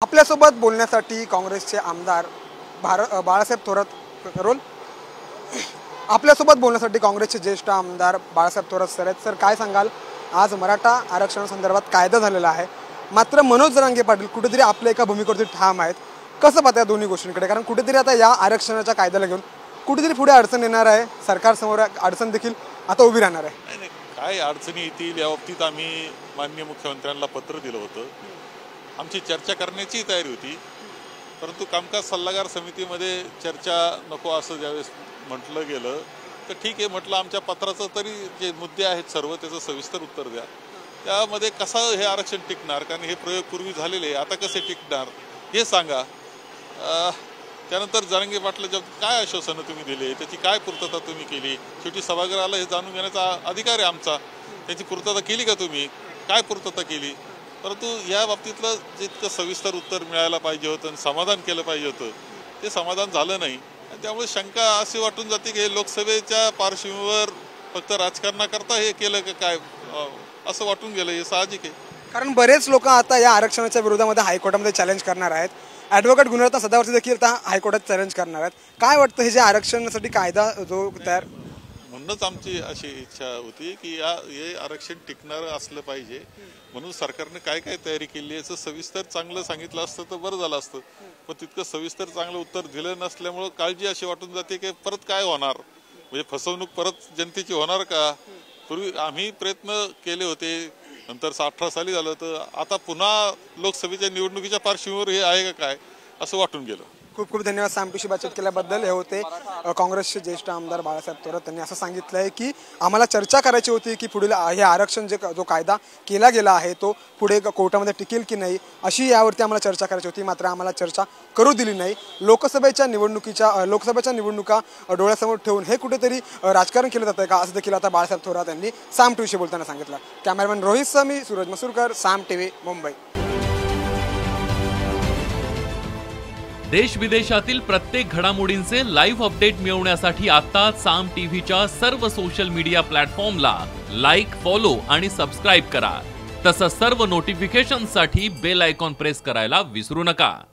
आपल्यासोबत बोलण्यासाठी काँग्रेसचे आमदार बाळासाहेब थोरात रोल आपल्यासोबत बोलण्यासाठी काँग्रेसचे ज्येष्ठ आमदार बाळासाहेब थोरात सर आहेत। सर, काय सांगाल? आज मराठा आरक्षणासंदर्भात कायदा झालेला आहे, मात्र मनोज जरांगे पाटील कुठेतरी आपल्या एका भूमिकेवरती ठाम आहेत। कसं पाहता या दोन्ही गोष्टींकडे? कारण कुठेतरी आता या आरक्षणाच्या कायद्याला घेऊन कुठेतरी पुढे अडचण येणार आहे, सरकारसमोर अडचण देखील आता उभी राहणार आहे। काय अडचणी येतील या बाबतीत आम्ही माननीय मुख्यमंत्र्यांना पत्र दिलं होतं। आमची चर्चा करण्याची तयारी होती, परंतु कामकाज सल्लागार समितीमध्ये चर्चा नको असं ज्यावेळेस म्हटलं गेलं तर ठीक आहे म्हटलं, आमच्या पत्राचं तरी जे मुद्दे आहेत सर्व त्याचं सविस्तर उत्तर द्या। त्यामध्ये कसं हे आरक्षण टिकणार, कारण हे प्रयोग पूर्वी झालेले, आता कसे टिकणार हे सांगा। त्यानंतर जरांगे पाटलाच्या काय आश्वासनं तुम्ही दिले, त्याची काय पूर्तता तुम्ही केली? शेवटी सभागृहाला हे जाणून घेण्याचा अधिकार आहे आमचा, त्याची पूर्तता केली का तुम्ही? काय पूर्तता केली? परंतु या बाबतीतलं जितकं सविस्तर उत्तर मिळायला पाहिजे होतं आणि समाधान केलं पाहिजे होतं ते समाधान झालं नाही। आणि त्यामुळे शंका अशी वाटून जाते की हे लोकसभेच्या पार्श्वभूमीवर फक्त राजकारणाकरता हे केलं का काय, असं वाटून गेलं। हे साहजिक आहे, कारण बरेच लोक आता या आरक्षणाच्या विरोधामध्ये हायकोर्टामध्ये चॅलेंज करणार आहेत। ॲडव्होकेट गुणरत्न सदावर्ती देखील आता हायकोर्टात चॅलेंज करणार आहेत। काय वाटतं, हे जे आरक्षणासाठी कायदा जो तयार, म्हणूनच आमची अशी इच्छा होती की हे आरक्षण टिकणारं असलं पाहिजे, म्हणून सरकारने काय काय तयारी केली याचं सविस्तर चांगलं सांगितलं असतं तर बरं झालं असतं। पण तितकं सविस्तर चांगलं उत्तर दिलं नसल्यामुळं काळजी अशी वाटून जाते की परत काय होणार, म्हणजे फसवणूक परत जनतेची होणार का? पूर्वी आम्ही प्रयत्न केले होते, नंतर 18 साली झालं, तर आता पुन्हा लोकसभेच्या निवडणुकीच्या पार्श्वभूमीवर हे आहे का काय असं वाटून गेलं। खूप खूप धन्यवाद सामटीशी बातचीत केल्याबद्दल। हे होते काँग्रेसचे ज्येष्ठ आमदार बाळासाहेब थोरात। त्यांनी असं सांगितलं आहे की आम्हाला चर्चा करायची होती की पुढील हे आरक्षण जो कायदा केला गेला आहे तो पुढे कोर्टामध्ये टिकेल की नाही, अशी यावरती आम्हाला चर्चा करायची होती, मात्र आम्हाला चर्चा करू दिली नाही। लोकसभेच्या निवडणुका डोळ्यासमोर ठेवून हे कुठेतरी राजकारण केलं जातं का, असं देखील आता बाळासाहेब थोरात यांनी साम टीव्हीशी बोलताना सांगितलं। कॅमेरामॅन रोहित समी, सूरज मसूरकर, साम टीव्ही, मुंबई। देश विदेशातील प्रत्येक घडामोडींचे लाईव्ह अपडेट मिळवण्यासाठी आता साम टीव्हीच्या सर्व सोशल मीडिया प्लॅटफॉर्मला लाईक, फॉलो आणि सबस्क्राईब करा। तसंच सर्व नोटिफिकेशनसाठी बेल आयकॉन प्रेस करायला विसरू नका।